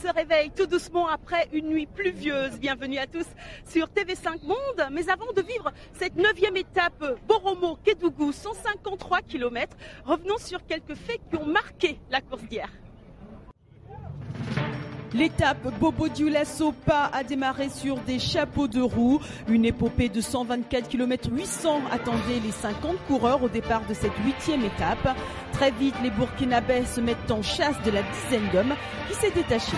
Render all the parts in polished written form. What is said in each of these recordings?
se réveille tout doucement après une nuit pluvieuse. Bienvenue à tous sur TV5 Monde. Mais avant de vivre cette 9e étape Boromo-Kédougou, 153 km, revenons sur quelques faits qui ont marqué la course d'hier. L'étape Bobo Dioulasso-Pas a démarré sur des chapeaux de roue. Une épopée de 124 km 800 attendait les 50 coureurs au départ de cette 8e étape. Très vite, les Burkinabés se mettent en chasse de la dizaine d'hommes qui s'est détachée.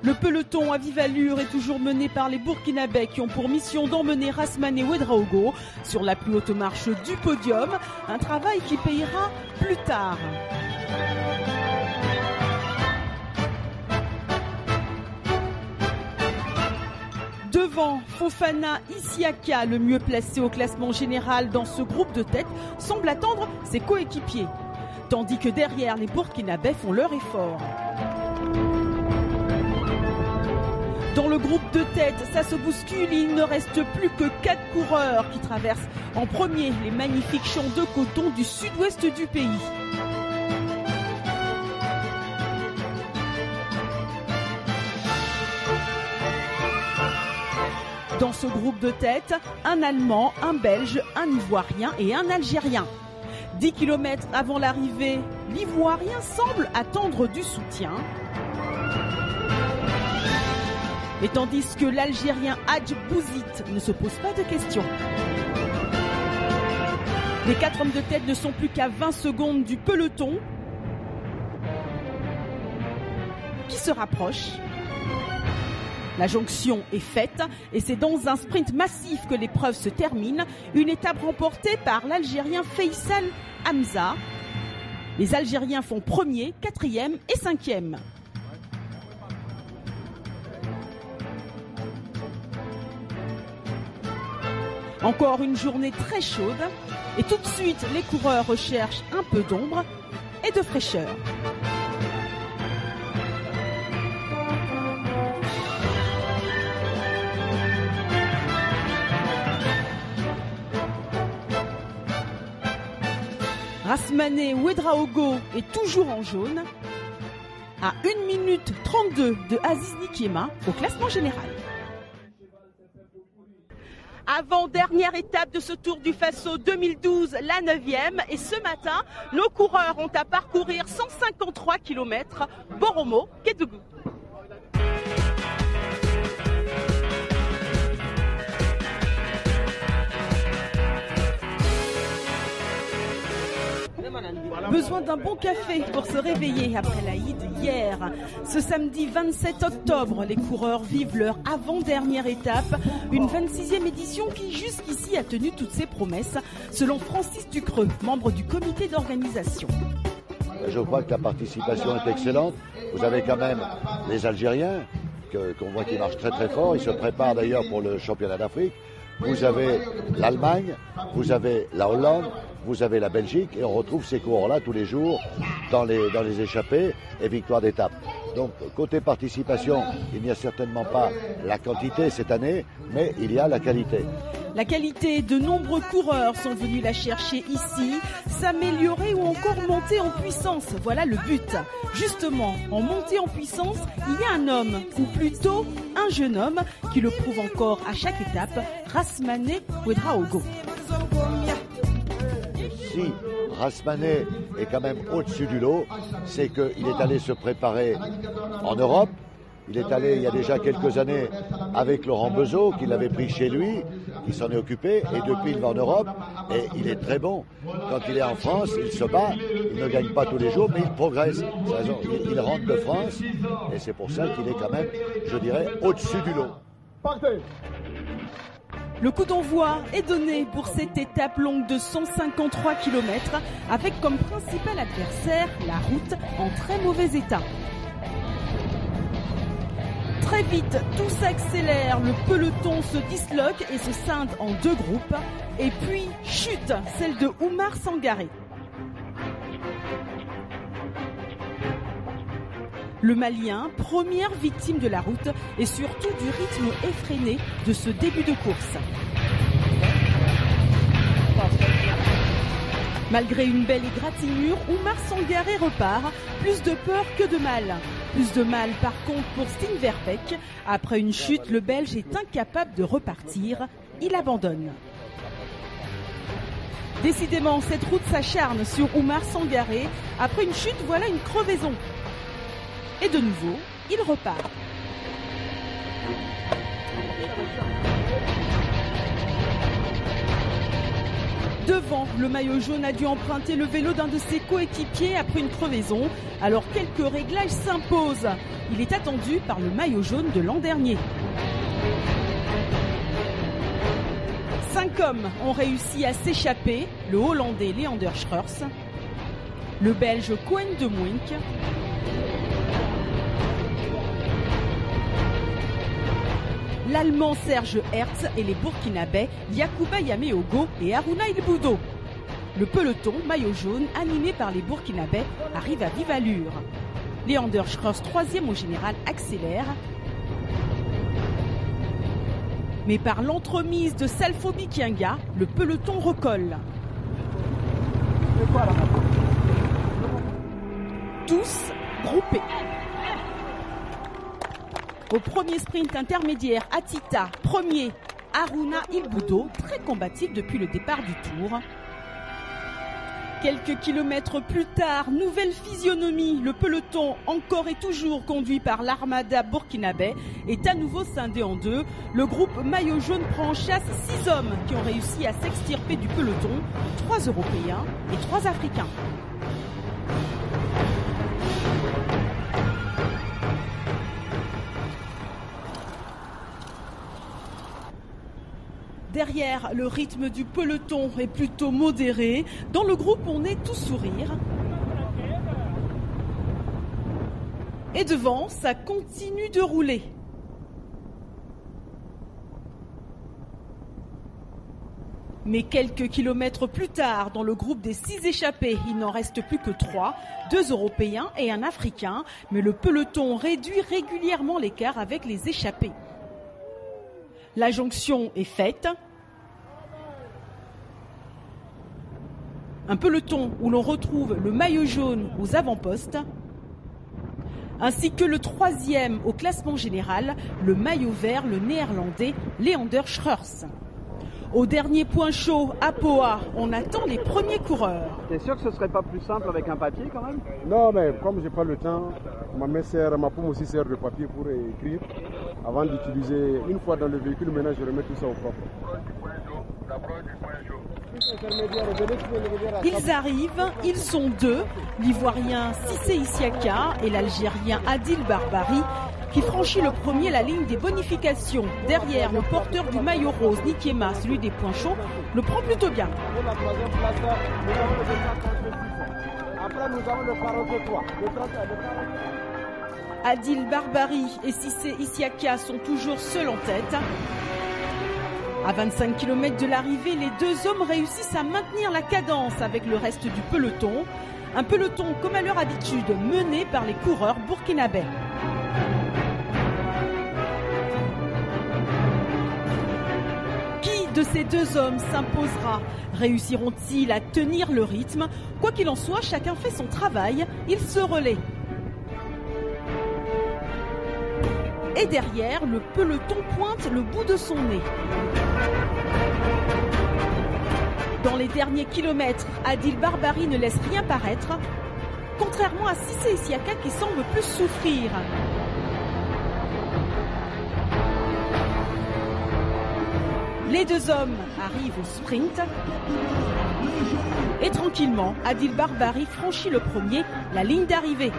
Le peloton à vive allure est toujours mené par les Burkinabés qui ont pour mission d'emmener Rasmane Ouedraogo sur la plus haute marche du podium, un travail qui payera plus tard. Devant, Fofana Isiaka, le mieux placé au classement général dans ce groupe de tête, semble attendre ses coéquipiers, tandis que derrière, les Burkinabés font leur effort. Dans le groupe de tête, ça se bouscule, il ne reste plus que 4 coureurs qui traversent en premier les magnifiques champs de coton du sud-ouest du pays. Dans ce groupe de tête, un Allemand, un Belge, un Ivoirien et un Algérien. 10 km avant l'arrivée, l'Ivoirien semble attendre du soutien. Et tandis que l'Algérien Hadj Bouzid ne se pose pas de questions. Les 4 hommes de tête ne sont plus qu'à 20 secondes du peloton qui se rapproche. La jonction est faite et c'est dans un sprint massif que l'épreuve se termine. Une étape remportée par l'Algérien Faisal Hamza. Les Algériens font 1er, 4e et 5e. Encore une journée très chaude et tout de suite les coureurs recherchent un peu d'ombre et de fraîcheur. Rasmane Ouedraogo est toujours en jaune à 1 minute 32 de Aziz Nikiema au classement général. Avant-dernière étape de ce Tour du Faso 2012, la 9e. Et ce matin, nos coureurs ont à parcourir 153 km Boromo-Kédougou. Besoin d'un bon café pour se réveiller après l'Aïd hier. Ce samedi 27 octobre, les coureurs vivent leur avant-dernière étape. Une 26e édition qui jusqu'ici a tenu toutes ses promesses, selon Francis Ducreux, membre du comité d'organisation. Je crois que la participation est excellente. Vous avez quand même les Algériens, qu'on voit qui marchent très très fort. Ils se préparent d'ailleurs pour le championnat d'Afrique. Vous avez l'Allemagne, vous avez la Hollande, vous avez la Belgique et on retrouve ces coureurs-là tous les jours dans les échappées et victoires d'étape. Donc côté participation, il n'y a certainement pas la quantité cette année, mais il y a la qualité. La qualité, de nombreux coureurs sont venus la chercher ici, s'améliorer ou encore monter en puissance. Voilà le but. Justement, en montée en puissance, il y a un homme, ou plutôt un jeune homme, qui le prouve encore à chaque étape, Rasmane Ouedraogo. Si Rasmane est quand même au-dessus du lot, c'est qu'il est allé se préparer en Europe. Il est allé il y a déjà quelques années avec Laurent Bezeau, qui l'avait pris chez lui, qui s'en est occupé, et depuis il va en Europe, et il est très bon. Quand il est en France, il se bat, il ne gagne pas tous les jours, mais il progresse. Il rentre de France, et c'est pour ça qu'il est quand même, je dirais, au-dessus du lot. Le coup d'envoi est donné pour cette étape longue de 153 km, avec comme principal adversaire la route en très mauvais état. Très vite, tout s'accélère, le peloton se disloque et se scinde en 2 groupes. Et puis, chute, celle de Oumar Sangaré. Le Malien, première victime de la route et surtout du rythme effréné de ce début de course. Malgré une belle égratignure, Oumar Sangaré repart, plus de peur que de mal. Plus de mal par contre pour Stijn Verbeek. Après une chute, le Belge est incapable de repartir. Il abandonne. Décidément, cette route s'acharne sur Oumar Sangaré. Après une chute, voilà une crevaison. Et de nouveau, il repart. Devant, le maillot jaune a dû emprunter le vélo d'un de ses coéquipiers après une crevaison. Alors quelques réglages s'imposent. Il est attendu par le maillot jaune de l'an dernier. 5 hommes ont réussi à s'échapper. Le Hollandais Leander Schreurs, le Belge Koen de Muynck, l'Allemand Serge Hertz et les Burkinabés Yacouba Yameogo et Haruna Il Boudo. Le peloton maillot jaune animé par les Burkinabés arrive à vive allure. Leander Schreurs, 3e au général, accélère. Mais par l'entremise de Salfo Bikianga, le peloton recolle. Tous groupés. Au premier sprint intermédiaire, Atita, premier, Haruna Il Boudo, très combatif depuis le départ du tour. Quelques kilomètres plus tard, nouvelle physionomie. Le peloton, encore et toujours conduit par l'Armada burkinabé, est à nouveau scindé en deux. Le groupe maillot jaune prend en chasse 6 hommes qui ont réussi à s'extirper du peloton, 3 Européens et 3 Africains. Derrière, le rythme du peloton est plutôt modéré. Dans le groupe, on est tout sourire. Et devant, ça continue de rouler. Mais quelques kilomètres plus tard, dans le groupe des 6 échappés, il n'en reste plus que 3, 2 Européens et un Africain. Mais le peloton réduit régulièrement l'écart avec les échappés. La jonction est faite. Un peloton où l'on retrouve le maillot jaune aux avant-postes, ainsi que le 3e au classement général, le maillot vert, le néerlandais Leander Schreurs. Au dernier point chaud, à Poa, on attend les premiers coureurs. T'es sûr que ce serait pas plus simple avec un papier quand même? Non, mais comme j'ai pas le temps, ma paume aussi sert de papier pour écrire. Avant d'utiliser, une fois dans le véhicule, maintenant je remets tout ça au propre. Ils arrivent, ils sont 2, l'Ivoirien Cissé Isiaka et l'Algérien Adil Barbari, qui franchit le premier la ligne des bonifications. Derrière, le porteur du maillot rose, Nikiema, celui des points chauds, le prend plutôt bien. Adil Barbari et Cissé Isiaka sont toujours seuls en tête. À 25 km de l'arrivée, les 2 hommes réussissent à maintenir la cadence avec le reste du peloton. Un peloton, comme à leur habitude, mené par les coureurs burkinabés. Qui de ces 2 hommes s'imposera? Réussiront-ils à tenir le rythme? Quoi qu'il en soit, chacun fait son travail, ils se relaient. Et derrière, le peloton pointe le bout de son nez. Dans les derniers kilomètres, Adil Barbari ne laisse rien paraître, contrairement à Cissé Isiaka qui semble plus souffrir. Les 2 hommes arrivent au sprint. Et tranquillement, Adil Barbari franchit le premier la ligne d'arrivée.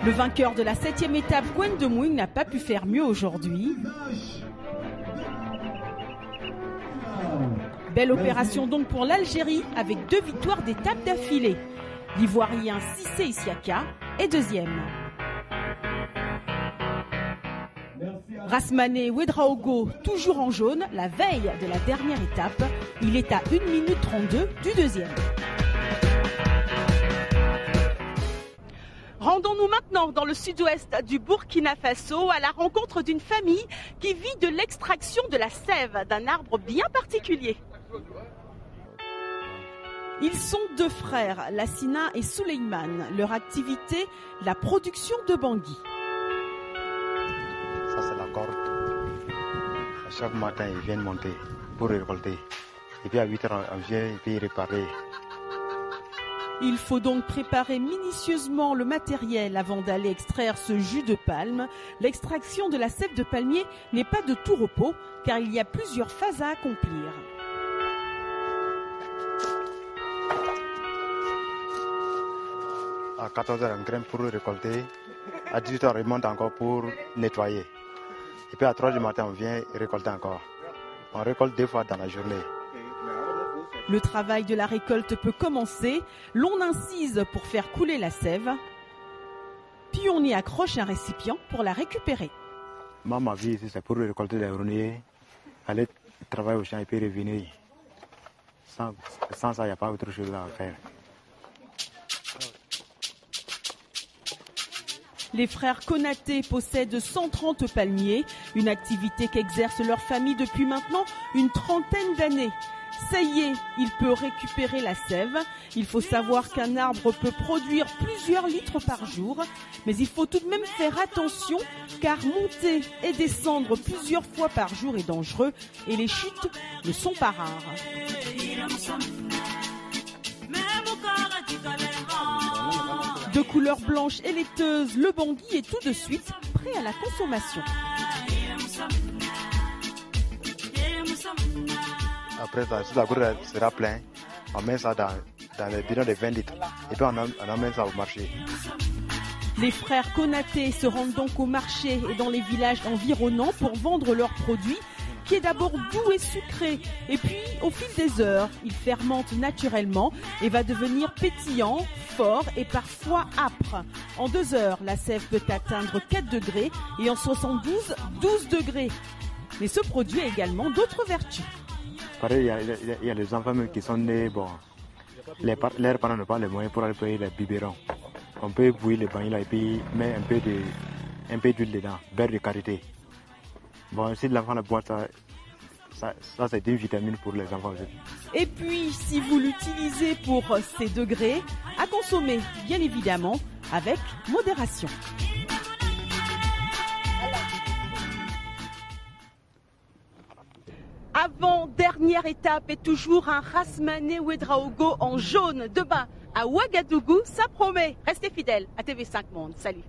Le vainqueur de la 7e étape, Koen de Muynck, n'a pas pu faire mieux aujourd'hui. Belle opération donc pour l'Algérie avec 2 victoires d'étape d'affilée. L'Ivoirien Cissé Isiaka est 2e. Rasmané Ouedraogo, toujours en jaune, la veille de la dernière étape. Il est à 1 minute 32 du 2e. Rendons-nous maintenant dans le sud-ouest du Burkina Faso à la rencontre d'une famille qui vit de l'extraction de la sève d'un arbre bien particulier. Ils sont deux frères, Lassina et Souleymane. Leur activité, la production de bangui. Ça c'est la corde. Chaque matin, ils viennent monter pour récolter. Et puis à 8 h, on vient et puis réparer. Il faut donc préparer minutieusement le matériel avant d'aller extraire ce jus de palme. L'extraction de la sève de palmier n'est pas de tout repos car il y a plusieurs phases à accomplir. À 14 h, on grimpe pour récolter. À 18 h, on remonte encore pour nettoyer. Et puis à 3 h du matin, on vient récolter encore. On récolte 2 fois dans la journée. Le travail de la récolte peut commencer. L'on incise pour faire couler la sève. Puis on y accroche un récipient pour la récupérer. Moi, ma vie ici, c'est pour récolter les greniers, aller travailler au champ et puis revenir. Sans ça, il n'y a pas autre chose à faire. Les frères Konaté possèdent 130 palmiers, une activité qu'exerce leur famille depuis maintenant une trentaine d'années. Ça y est, il peut récupérer la sève. Il faut savoir qu'un arbre peut produire plusieurs litres par jour, mais il faut tout de même faire attention car monter et descendre plusieurs fois par jour est dangereux et les chutes ne sont pas rares. De couleur blanche et laiteuse, le bangui est tout de suite prêt à la consommation. Après ça, si la gourde sera pleine, on met ça dans les bidons de 20 litres et puis on emmène ça au marché. Les frères Konaté se rendent donc au marché et dans les villages environnants pour vendre leurs produits, qui est d'abord doux et sucré. Et puis, au fil des heures, il fermente naturellement et va devenir pétillant, fort et parfois âpre. En 2 heures, la sève peut atteindre 4 degrés et en 72, 12 degrés. Mais ce produit a également d'autres vertus. Pareil, il y a les enfants qui sont nés, bon, leurs parents n'ont pas les moyens pour aller payer les biberons. On peut bouillir les bangui là et puis mettre un peu d'huile dedans, beurre de karité. Bon, si l'enfant le boit, ça c'est une vitamine pour les enfants aussi. Et puis, si vous l'utilisez pour ces degrés, à consommer, bien évidemment, avec modération. Avant-dernière étape est toujours un Rasmané Ouedraogo en jaune. Demain, à Ouagadougou, ça promet. Restez fidèles à TV5 Monde. Salut.